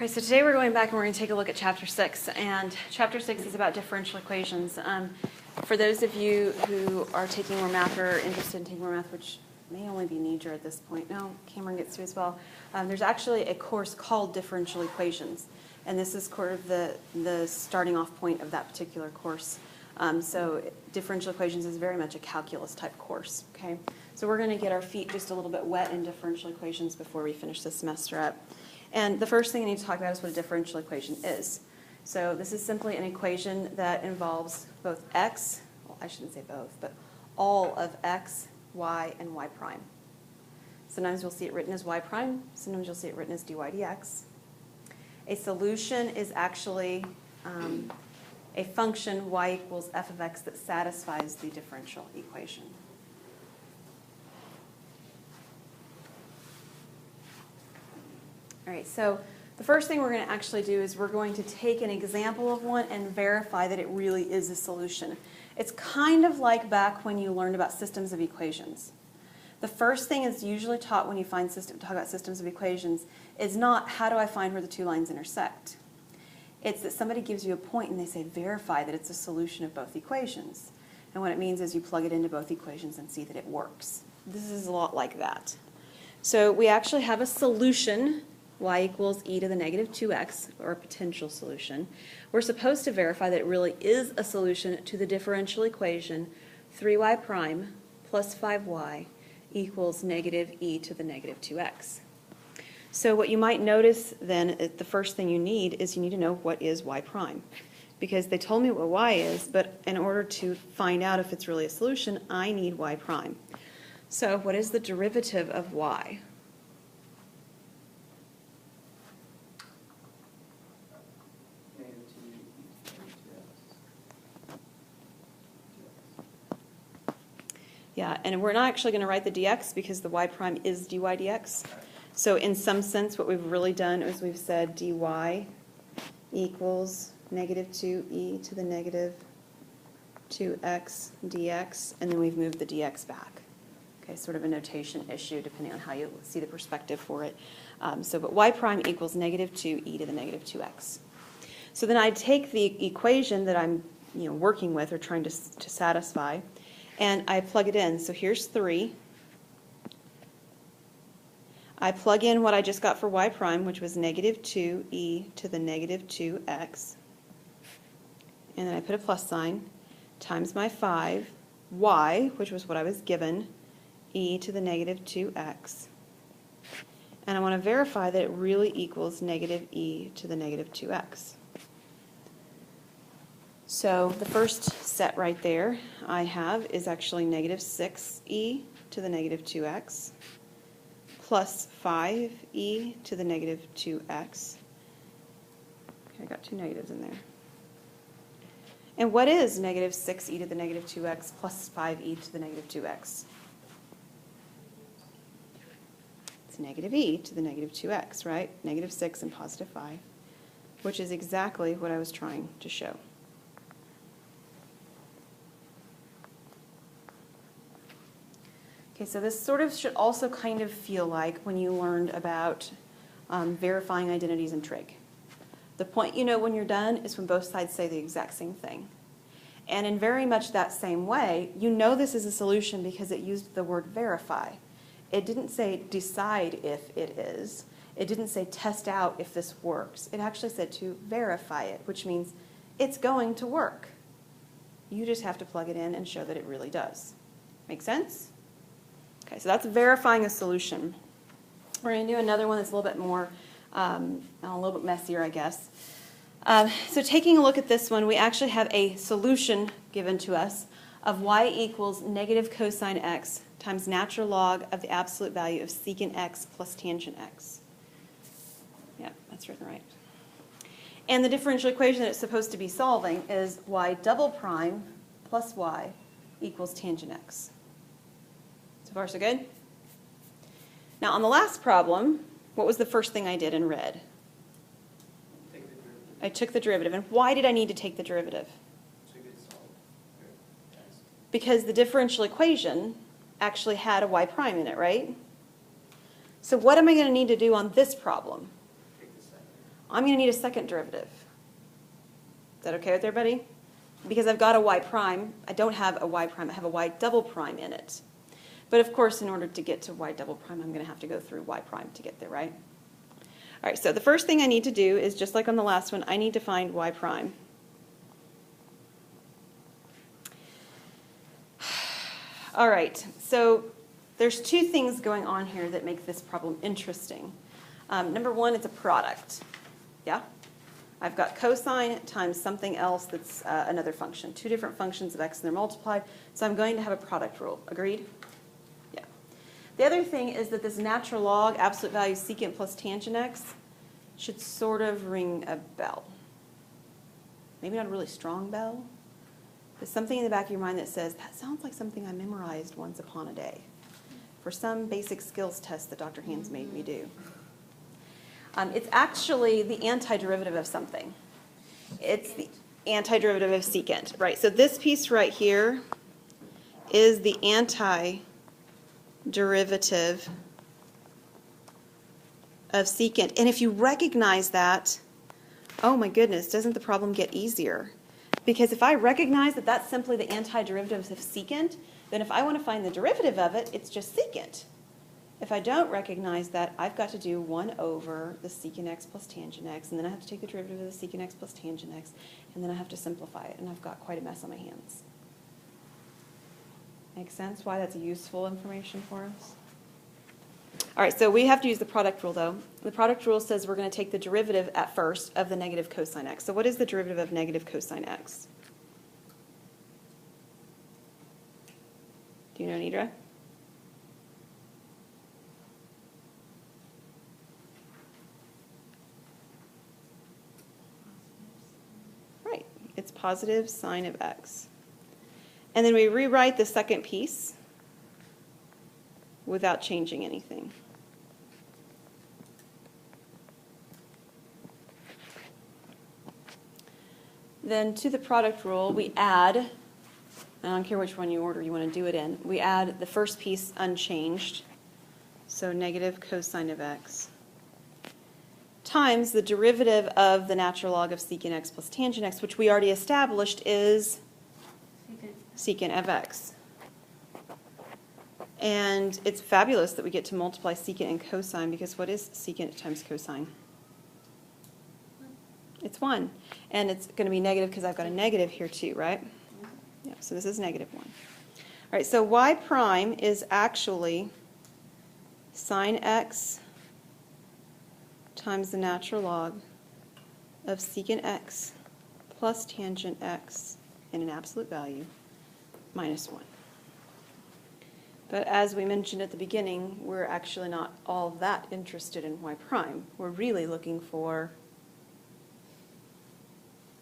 All right, so today we're going back and we're going to take a look at Chapter 6. And Chapter 6 is about differential equations. For those of you who are taking more math or are interested in taking more math, which may only be Niger at this point. No, Cameron gets to as well. There's actually a course called Differential Equations. And this is sort of the starting off point of that particular course. So differential equations is very much a calculus type course. Okay, so we're going to get our feet just a little bit wet in differential equations before we finish this semester up. And the first thing I need to talk about is what a differential equation is. So this is simply an equation that involves both x, well, I shouldn't say both, but all of x, y, and y prime. Sometimes you'll see it written as y prime. Sometimes you'll see it written as dy dx. A solution is actually a function y equals f of x that satisfies the differential equation. All right, so the first thing we're going to actually do is we're going to take an example of one and verify that it really is a solution. It's kind of like back when you learned about systems of equations. The first thing is usually taught when you talk about systems of equations is not how do I find where the two lines intersect. It's that somebody gives you a point and they say verify that it's a solution of both equations. And what it means is you plug it into both equations and see that it works. This is a lot like that. So we actually have a solution, y equals e to the negative 2x, or a potential solution. We're supposed to verify that it really is a solution to the differential equation 3y prime plus 5y equals negative e to the negative 2x. So what you might notice then, the first thing you need is you need to know what is y prime. Because they told me what y is, but in order to find out if it's really a solution, I need y prime. So what is the derivative of y? Yeah, and we're not actually going to write the dx because the y prime is dy dx. So in some sense, what we've really done is we've said dy equals negative 2e to the negative 2x dx, and then we've moved the dx back. Okay, sort of a notation issue depending on how you see the perspective for it. But y prime equals negative 2e to the negative 2x. So then I take the equation that I'm working with or trying to satisfy, and I plug it in. So here's 3. I plug in what I just got for y prime, which was negative 2e to the negative 2x. And then I put a plus sign, times my 5, y, which was what I was given, e to the negative 2x. And I want to verify that it really equals negative e to the negative 2x. So the first set right there I have is actually negative 6e to the negative 2x plus 5e to the negative 2x. Okay, I got two negatives in there. And what is negative 6e to the negative 2x plus 5e to the negative 2x? It's negative e to the negative 2x, right? Negative 6 and positive 5, which is exactly what I was trying to show. Okay, so this sort of should also kind of feel like when you learned about verifying identities in trig. The point you know when you're done is when both sides say the exact same thing. And in very much that same way, you know this is a solution because it used the word verify. It didn't say decide if it is. It didn't say test out if this works. It actually said to verify it, which means it's going to work. You just have to plug it in and show that it really does. Make sense? Okay, so that's verifying a solution. We're going to do another one that's a little bit more, a little bit messier, I guess. So taking a look at this one, we actually have a solution given to us of y equals negative cosine x times natural log of the absolute value of secant x plus tangent x. Yep, that's written right. And the differential equation that it's supposed to be solving is y double prime plus y equals tangent x. So far, so good? Now, on the last problem, what was the first thing I did in red? I took the derivative. And why did I need to take the derivative? Because the differential equation actually had a y prime in it, right? So what am I going to need to do on this problem? I'm going to need a second derivative. Is that okay with everybody? Because I've got a y prime. I don't have a y prime. I have a y double prime in it. But of course, in order to get to y double prime, I'm going to have to go through y prime to get there, right? All right, so the first thing I need to do is, just like on the last one, I need to find y prime. All right, so there's two things going on here that make this problem interesting. Number one, it's a product. Yeah? I've got cosine times something else that's another function. Two different functions of x and they're multiplied, so I'm going to have a product rule. Agreed? Yeah. The other thing is that this natural log, absolute value secant plus tangent x, should sort of ring a bell. Maybe not a really strong bell, but something in the back of your mind that says, that sounds like something I memorized once upon a day for some basic skills test that Dr. Hans made me do. It's actually the antiderivative of something. It's the antiderivative of secant, right? So this piece right here is the antiderivative of secant. And if you recognize that, oh my goodness, doesn't the problem get easier? Because if I recognize that that's simply the antiderivative of secant, then if I want to find the derivative of it, it's just secant. If I don't recognize that, I've got to do 1 over the secant x plus tangent x, and then I have to take the derivative of the secant x plus tangent x, and then I have to simplify it, and I've got quite a mess on my hands. Make sense why that's useful information for us? All right, so we have to use the product rule, though. The product rule says we're going to take the derivative at first of the negative cosine x. So what is the derivative of negative cosine x? Do you know, Nidra? Right, it's positive sine of x. And then we rewrite the second piece without changing anything. Then to the product rule, we add, and I don't care which one you order you want to do it in, we add the first piece unchanged, so negative cosine of x, times the derivative of the natural log of secant x plus tangent x, which we already established is secant of x. And it's fabulous that we get to multiply secant and cosine, because what is secant times cosine? It's 1. And it's going to be negative because I've got a negative here too, right? Yeah, so this is negative 1. All right, so y prime is actually sine x times the natural log of secant x plus tangent x in an absolute value minus 1. But as we mentioned at the beginning, we're actually not all that interested in y prime. We're really looking for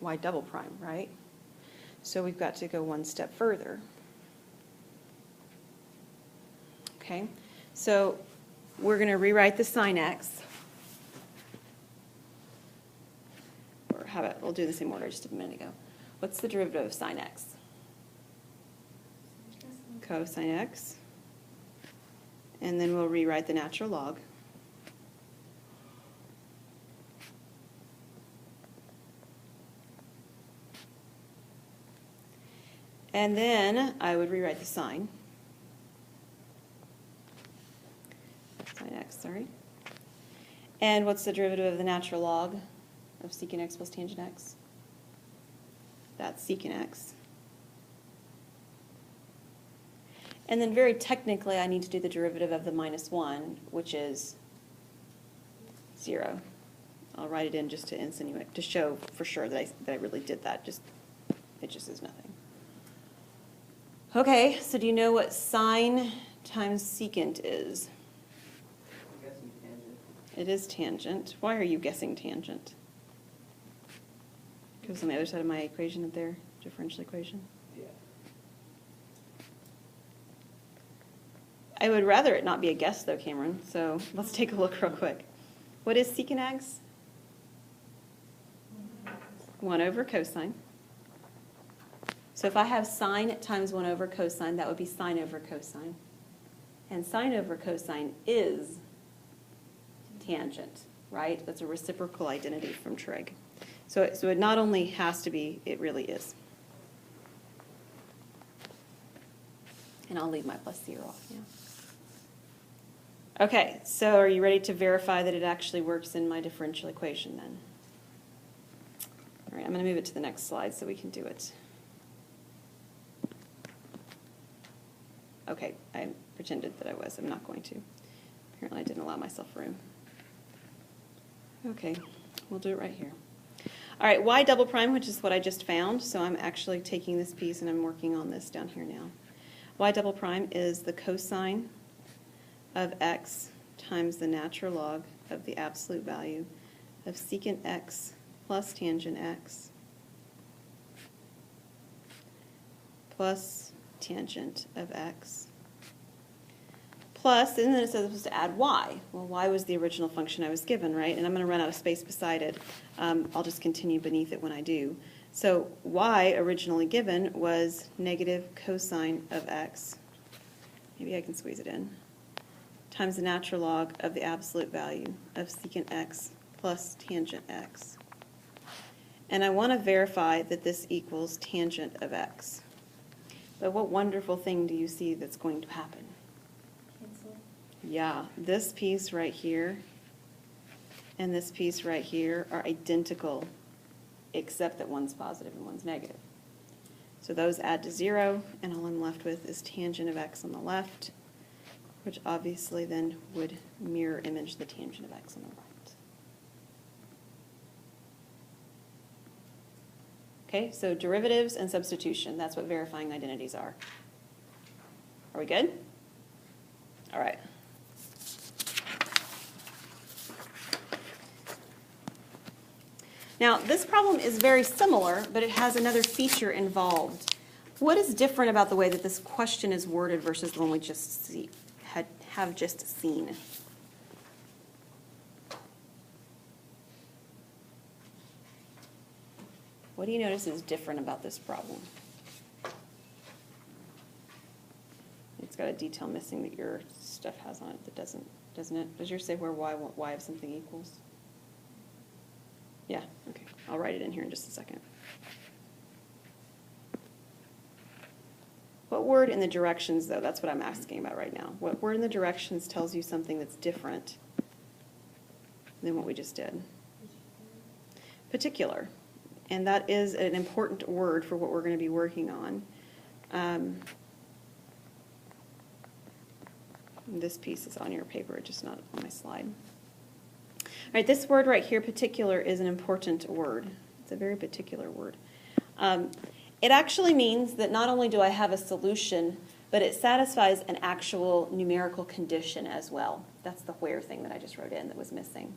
y double prime, right? So we've got to go one step further. Okay, so we're going to rewrite the sine x. Or how about, we'll do the same order just a minute ago. What's the derivative of sine x? Cosine x. And then we'll rewrite the natural log. And then I would rewrite the sine. Sine x, sorry. And what's the derivative of the natural log of secant x plus tangent x? That's secant x. And then very technically, I need to do the derivative of the minus 1, which is 0. I'll write it in just to insinuate, to show for sure that I really did that. It just is nothing. Okay, so do you know what sine times secant is? I'm guessing tangent. It is tangent. Why are you guessing tangent? Because on the other side of my equation up there, differential equation. Yeah. I would rather it not be a guess, though, Cameron. So let's take a look real quick. What is secant x? 1 over cosine. So if I have sine times 1 over cosine, that would be sine over cosine. And sine over cosine is tangent. right? That's a reciprocal identity from trig. So it not only has to be, it really is. And I'll leave my plus 0 off, yeah. Okay, so are you ready to verify that it actually works in my differential equation then? All right, I'm going to move it to the next slide so we can do it. Okay, I pretended that I was. I'm not going to. Apparently I didn't allow myself room. Okay, we'll do it right here. All right, y double prime, which is what I just found. So I'm actually taking this piece and I'm working on this down here now. Y double prime is the cosine of x times the natural log of the absolute value of secant x plus tangent x plus tangent of x plus, and then it says I'm supposed to add y. Well, y was the original function I was given, right? And I'm going to run out of space beside it. I'll just continue beneath it when I do. So y originally given was negative cosine of x. Maybe I can squeeze it in. Times the natural log of the absolute value of secant x plus tangent x. And I want to verify that this equals tangent of x. But what wonderful thing do you see that's going to happen? Cancel. Yeah, this piece right here and this piece right here are identical, except that one's positive and one's negative. So those add to 0, and all I'm left with is tangent of x on the left, which obviously then would mirror image the tangent of x on the right. Okay, so derivatives and substitution, that's what verifying identities are. Are we good? All right. Now, this problem is very similar, but it has another feature involved. What is different about the way that this question is worded versus the one we just have just seen? What do you notice is different about this problem? It's got a detail missing that your stuff has on it that doesn't it? Does yours say where y of something equals? Yeah, okay. I'll write it in here in just a second. What word in the directions, though? That's what I'm asking about right now. What word in the directions tells you something that's different than what we just did? Particular. And that is an important word for what we're going to be working on. This piece is on your paper, just not on my slide. All right, this word right here, particular, is an important word. It's a very particular word. It actually means that not only do I have a solution, but it satisfies an actual numerical condition as well. That's the where thing that I just wrote in that was missing.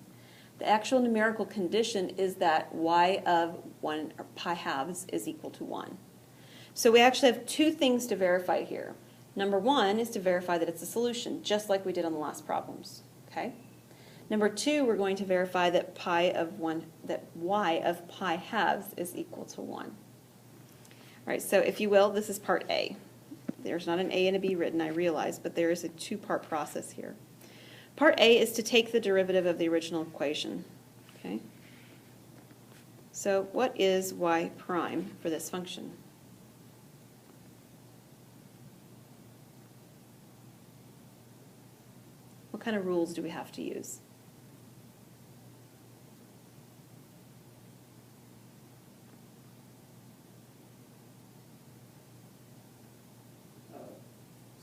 The actual numerical condition is that y of 1, or pi halves, is equal to 1. So we actually have two things to verify here. Number one is to verify that it's a solution, just like we did on the last problems. Okay? Number two, we're going to verify that y of pi halves is equal to 1. All right, so if you will, this is part A. There's not an A and a B written, I realize, but there is a two-part process here. Part A is to take the derivative of the original equation. Okay? So what is y prime for this function? What kind of rules do we have to use?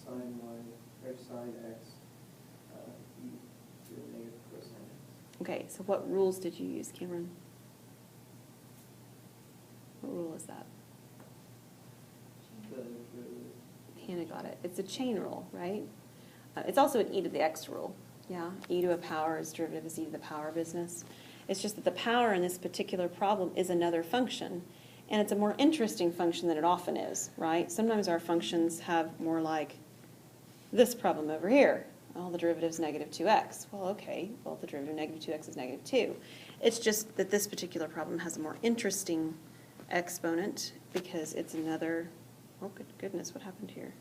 Sine y, or sine x, e to the negative cosine x. Okay, so what rules did you use, Cameron? What rule is that? The derivative. Hannah got it. It's a chain rule, right? It's also an e to the x rule. Yeah, e to a power is derivative is e to the power business. It's just that the power in this particular problem is another function. And it's a more interesting function than it often is, right? Sometimes our functions have more like this problem over here. Well, the derivative is negative 2x. Well, okay, well, the derivative of negative 2x is negative 2. It's just that this particular problem has a more interesting exponent because it's another, oh, good goodness, what happened here?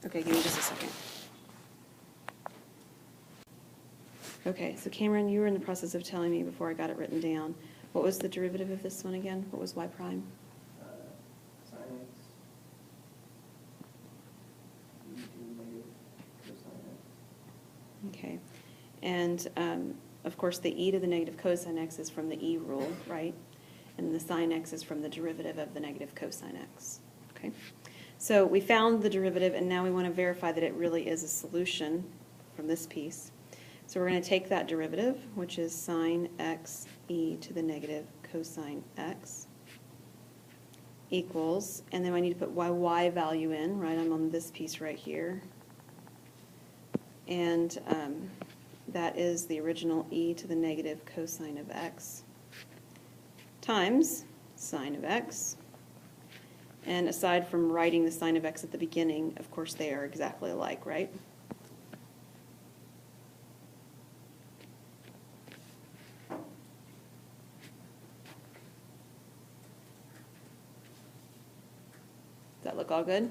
Okay, give me just a second. Okay, so Cameron, you were in the process of telling me before I got it written down. What was the derivative of this one again? What was y prime? Sin x e to the negative cosine x. Okay, and of course the e to the negative cosine x is from the e rule, right? And the sine x is from the derivative of the negative cosine x. Okay, so we found the derivative, and now we want to verify that it really is a solution from this piece. So we're going to take that derivative, which is sine x e to the negative cosine x, equals, and then I need to put my y value in, right? I'm on this piece right here. And that is the original e to the negative cosine of x times sine of x. And aside from writing the sine of x at the beginning, of course they are exactly alike, right? Does that look all good?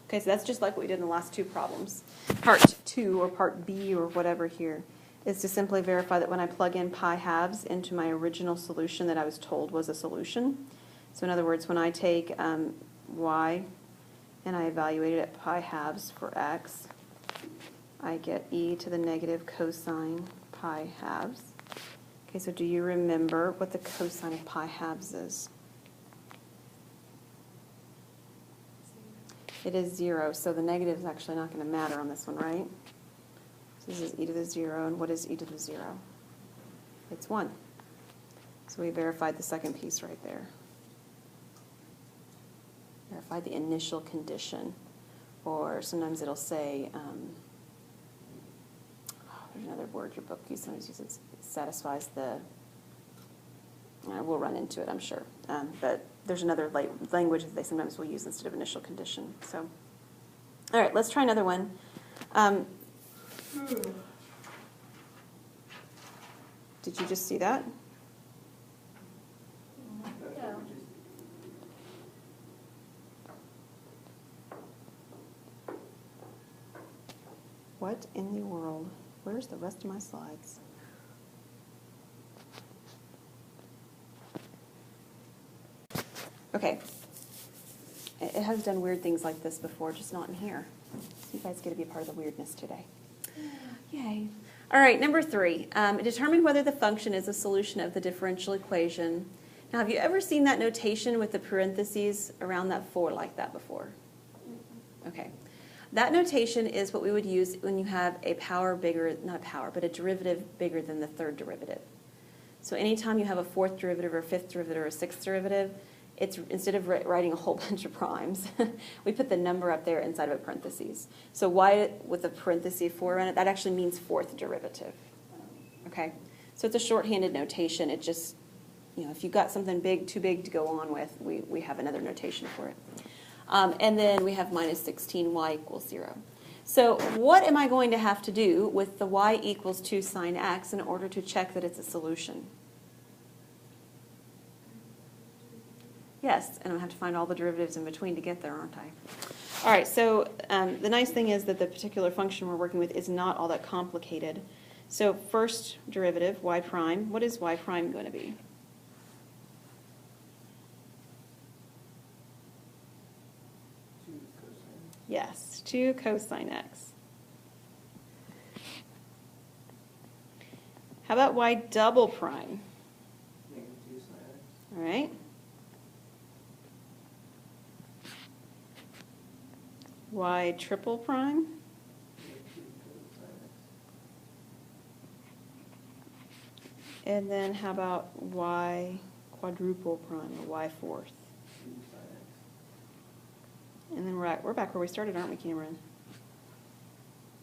Okay, so that's just like what we did in the last two problems. Part 2 or part B or whatever here is to simply verify that when I plug in pi halves into my original solution that I was told was a solution. So in other words, when I take y and I evaluate it at pi halves for x, I get e to the negative cosine pi halves. Okay, so do you remember what the cosine of pi halves is? It is 0, so the negative is actually not going to matter on this one, right? So this is e to the 0, and what is e to the 0? It's 1. So we verified the second piece right there. Verified the initial condition, or sometimes it'll say, there's another word your book sometimes uses, it satisfies the, we'll run into it, I'm sure. But there's another language that they sometimes will use instead of initial condition. So, all right, let's try another one. Did you just see that? No. What in the world? Where's the rest of my slides? Okay. It has done weird things like this before, just not in here. So you guys get to be a part of the weirdness today. Yay. All right, number 3. Determine whether the function is a solution of the differential equation. Now, have you ever seen that notation with the parentheses around that 4 like that before? Okay. That notation is what we would use when you have a power bigger, not a power, but a derivative bigger than the third derivative. So anytime you have a fourth derivative or a fifth derivative or a sixth derivative, it's instead of writing a whole bunch of primes, we put the number up there inside of a parentheses. So y with a parenthesis 4 around it, that actually means fourth derivative. Okay? So it's a shorthanded notation. It just, if you've got something big, too big to go on with, we have another notation for it. And then we have minus 16y equals 0. So what am I going to have to do with the y equals 2 sine x in order to check that it's a solution? Yes, and I'm going to have to find all the derivatives in between to get there, aren't I? All right, so the nice thing is that the particular function we're working with is not all that complicated. So first derivative, y prime, what is y prime going to be? Yes, 2 cosine x. How about y double prime? Negative 2 sin x. All right. Y triple prime? Negative 2 cosine x. And then how about y quadruple prime, or y fourth? 2 sin x. And then we're back where we started, aren't we, Cameron?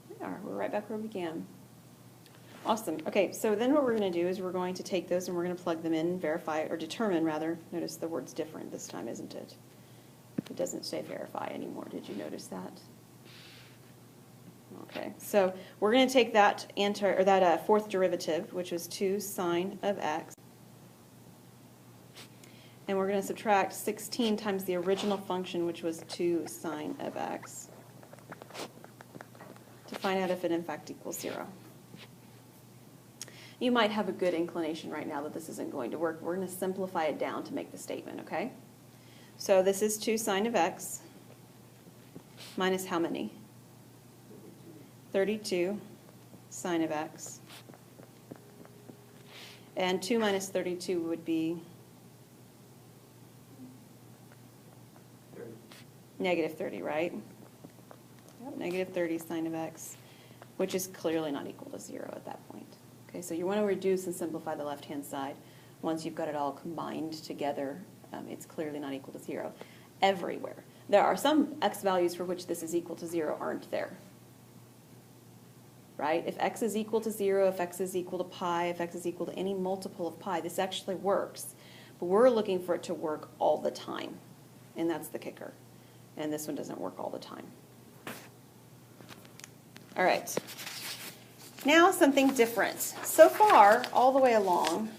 We are. We're right back where we began. Awesome. Okay, so then what we're going to do is we're going to take those and we're going to plug them in, verify, or determine, rather. Notice the word's different this time, isn't it? It doesn't say verify anymore. Did you notice that? Okay, so we're going to take that fourth derivative, which was 2 sine of x, and we're going to subtract 16 times the original function, which was 2 sine of x, to find out if it in fact equals 0. you might have a good inclination right now that this isn't going to work. We're going to simplify it down to make the statement, okay? So this is 2 sine of x minus how many? 32 sine of x. And 2 minus 32 would be negative 30, right? Yep, negative 30 sine of x, which is clearly not equal to 0 at that point. Okay, so you want to reduce and simplify the left-hand side. Once you've got it all combined together, it's clearly not equal to 0 everywhere. There are some x values for which this is equal to 0 aren't there. Right? If x is equal to 0, if x is equal to pi, if x is equal to any multiple of pi, this actually works. But we're looking for it to work all the time. And that's the kicker. And this one doesn't work all the time. All right. Now something different. So far, all the way along,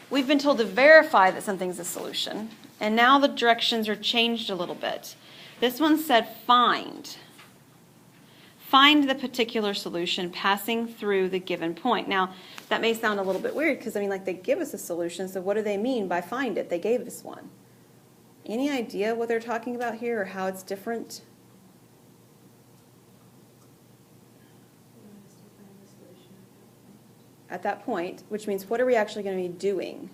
we've been told to verify that something's a solution. And now the directions are changed a little bit. This one said find. Find the particular solution passing through the given point. Now, that may sound a little bit weird because, I mean, like they give us a solution, so what do they mean by find it? They gave us one. Any idea what they're talking about here or how it's different? At that point, which means what are we actually going to be doing?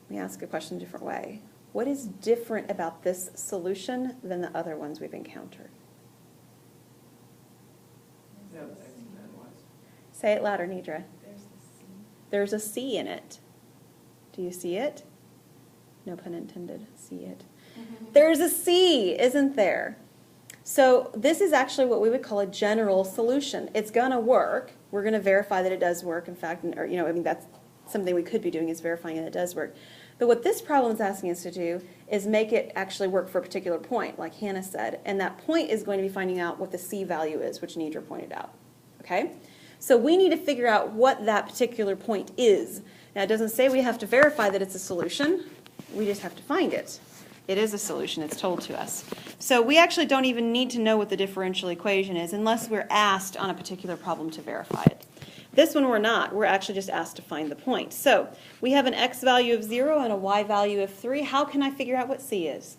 Let me ask a question a different way. What is different about this solution than the other ones we've encountered? Yeah, the X and then Y's. Say it louder, Nidra. There's the C. There's a C in it. Do you see it? No pun intended. See it. There's a C, isn't there? So this is actually what we would call a general solution. It's going to work. We're going to verify that it does work. In fact, or, you know, I mean, that's something we could be doing is verifying that it does work. But what this problem is asking us to do is make it actually work for a particular point, like Hannah said. And that point is going to be finding out what the C value is, which Nidra pointed out. Okay? So we need to figure out what that particular point is. Now, it doesn't say we have to verify that it's a solution. We just have to find it. It is a solution. It's told to us. So we actually don't even need to know what the differential equation is unless we're asked on a particular problem to verify it. This one we're not. We're actually just asked to find the point. So we have an x value of 0 and a y value of 3. How can I figure out what C is?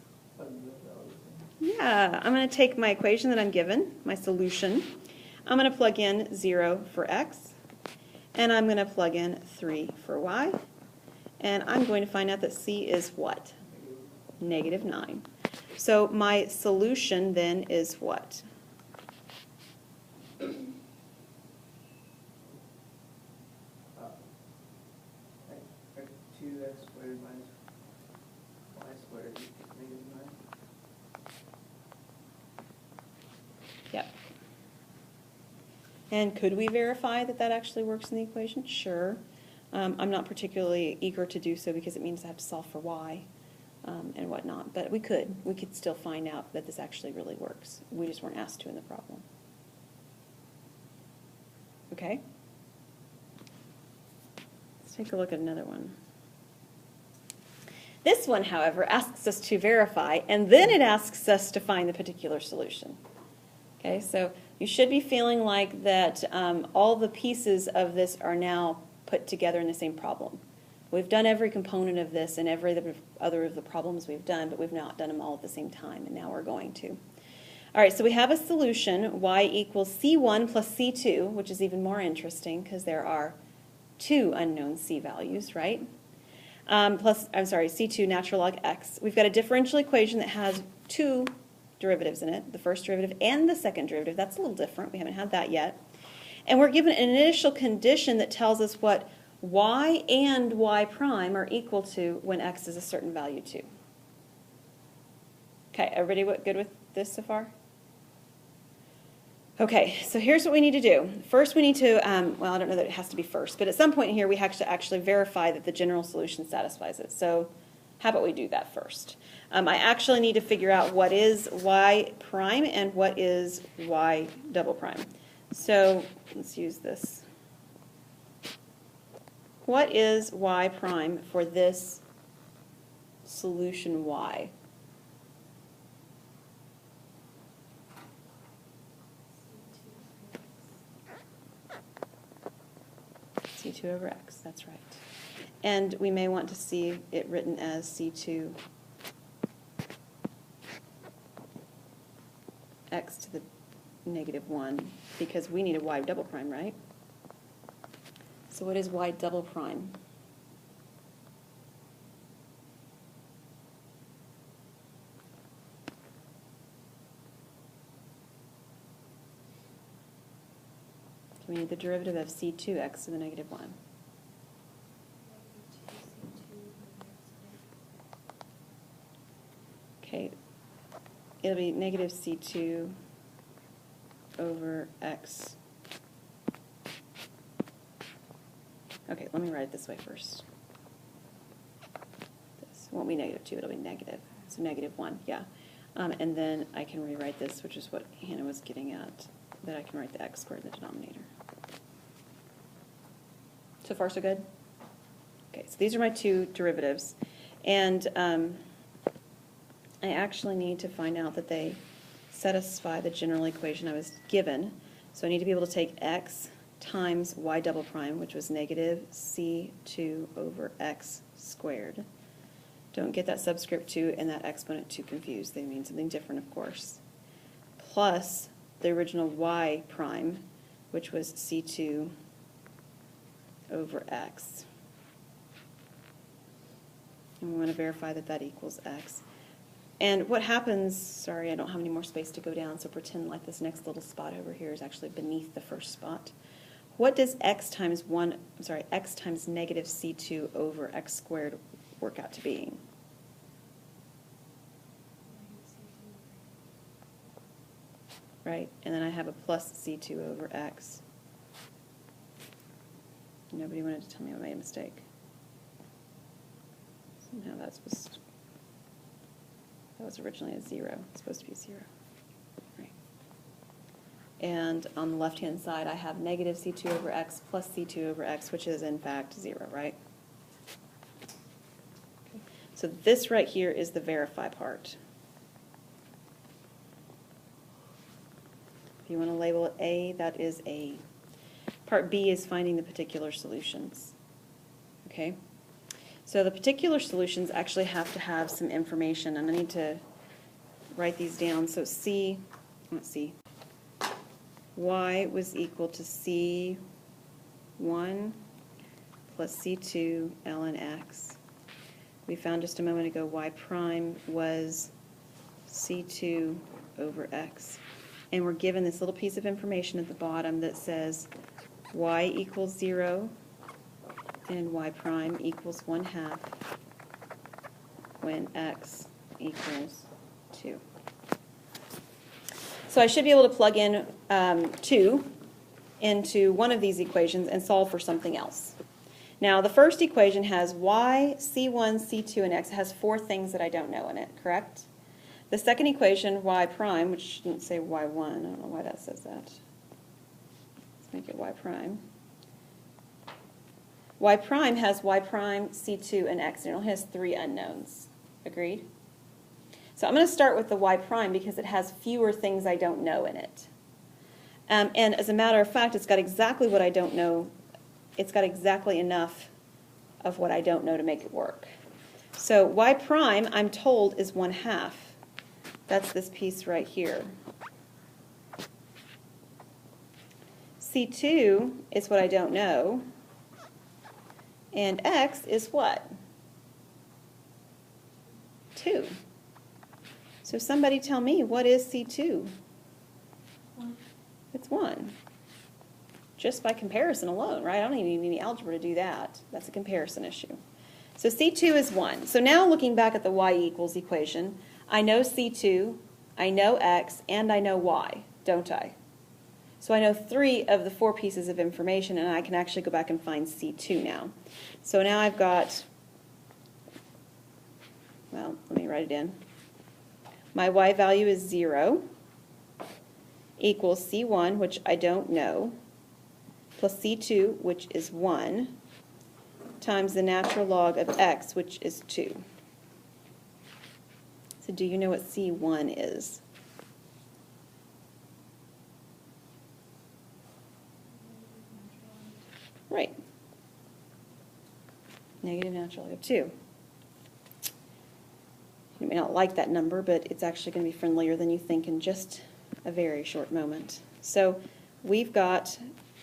Yeah, I'm going to take my equation that I'm given, my solution. I'm going to plug in 0 for x, and I'm going to plug in 3 for y. And I'm going to find out that C is what? Negative 9. So my solution then is what? 2x squared minus y squared equals negative 9. Yep. And could we verify that that actually works in the equation? Sure. I'm not particularly eager to do so because it means I have to solve for y and whatnot. But we could. We could still find out that this actually really works. We just weren't asked to in the problem. Okay? Let's take a look at another one. This one, however, asks us to verify, and then it asks us to find the particular solution. Okay, so you should be feeling like that all the pieces of this are now put together in the same problem. We've done every component of this and every other of the problems we've done, but we've not done them all at the same time, and now we're going to. All right, so we have a solution, y equals C1 plus C2, which is even more interesting because there are 2 unknown C values, right? C2 natural log x. We've got a differential equation that has 2 derivatives in it, the first derivative and the second derivative. That's a little different. We haven't had that yet. And we're given an initial condition that tells us what y and y prime are equal to when x is a certain value too. Okay, everybody good with this so far? Okay, so here's what we need to do. First we need to, well, I don't know that it has to be first, but at some point here we have to actually verify that the general solution satisfies it. So how about we do that first? I actually need to figure out what is y prime and what is y double prime. So let's use this. What is y prime for this solution y? C2 over x, that's right. And we may want to see it written as C2 x to the negative 1, because we need a y double prime, right? So what is y double prime? We need the derivative of C2x to the negative 1. Okay, it'll be negative C2 over x. Okay, let me write it this way first. This won't be negative 2, it'll be negative. So negative 1, yeah. And then I can rewrite this, which is what Hannah was getting at, that I can write the x squared in the denominator. So far, so good? Okay, so these are my two derivatives. And I actually need to find out that they satisfy the general equation I was given. So I need to be able to take x times y double prime, which was negative C2 over x squared. Don't get that subscript 2 and that exponent 2 confused. They mean something different, of course. Plus the original y prime, which was C2 over x. And we want to verify that that equals x. And what happens, sorry, I don't have any more space to go down, so pretend like this next little spot over here is actually beneath the first spot. What does x times negative C2 over x squared work out to be? Right, and then I have a plus C2 over x. Nobody wanted to tell me I made a mistake. Somehow that was originally a 0. It's supposed to be 0. Right. And on the left-hand side, I have negative C2 over x plus C2 over x, which is in fact 0, right? Okay. So this right here is the verify part. If you want to label it A, that is A. Part B is finding the particular solutions. Okay? So the particular solutions actually have to have some information, and I need to write these down. So let's see, y was equal to C1 plus C2 ln x. We found just a moment ago y prime was C2 over x. And we're given this little piece of information at the bottom that says y equals 0 and y prime equals 1/2 when x equals 2. So I should be able to plug in 2 into one of these equations and solve for something else. Now the first equation has y, c1, c2, and x. It has 4 things that I don't know in it, correct? The second equation, y prime, which didn't say y1, I don't know why that says that. Let's make it y prime. Y prime has y prime, c2, and x, and it only has 3 unknowns. Agreed? So I'm going to start with the y prime because it has fewer things I don't know in it. And as a matter of fact, it's got exactly what I don't know. It's got exactly enough of what I don't know to make it work. So y prime, I'm told, is 1/2. That's this piece right here. C2 is what I don't know. And x is what? 2. So somebody tell me, what is C2? 1. It's 1. Just by comparison alone, right? I don't even need any algebra to do that. That's a comparison issue. So C2 is 1. So now looking back at the y equals equation, I know C2, I know x, and I know y, don't I? So I know 3 of the 4 pieces of information, and I can actually go back and find C2 now. So now I've got, well, let me write it in. My y value is 0 equals C1, which I don't know, plus C2, which is 1, times the natural log of x, which is 2. So do you know what C1 is? Right. negative natural log of 2. You may not like that number, but it's actually going to be friendlier than you think in just a very short moment. So we've got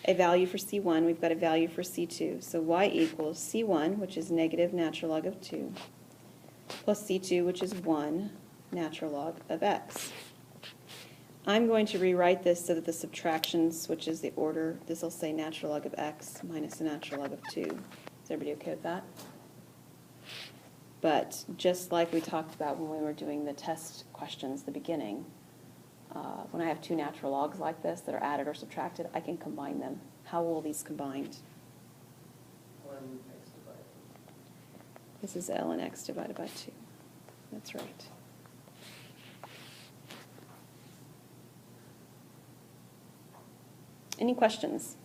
a value for C1, we've got a value for C2. So y equals C1, which is negative natural log of 2, plus C2, which is 1 natural log of x. I'm going to rewrite this so that the subtraction switches the order. This will say natural log of x minus the natural log of 2. Is everybody okay with that? But just like we talked about when we were doing the test questions at the beginning, when I have two natural logs like this that are added or subtracted, I can combine them. How will these combined? Ln x divided. This is ln x divided by 2. That's right. Any questions?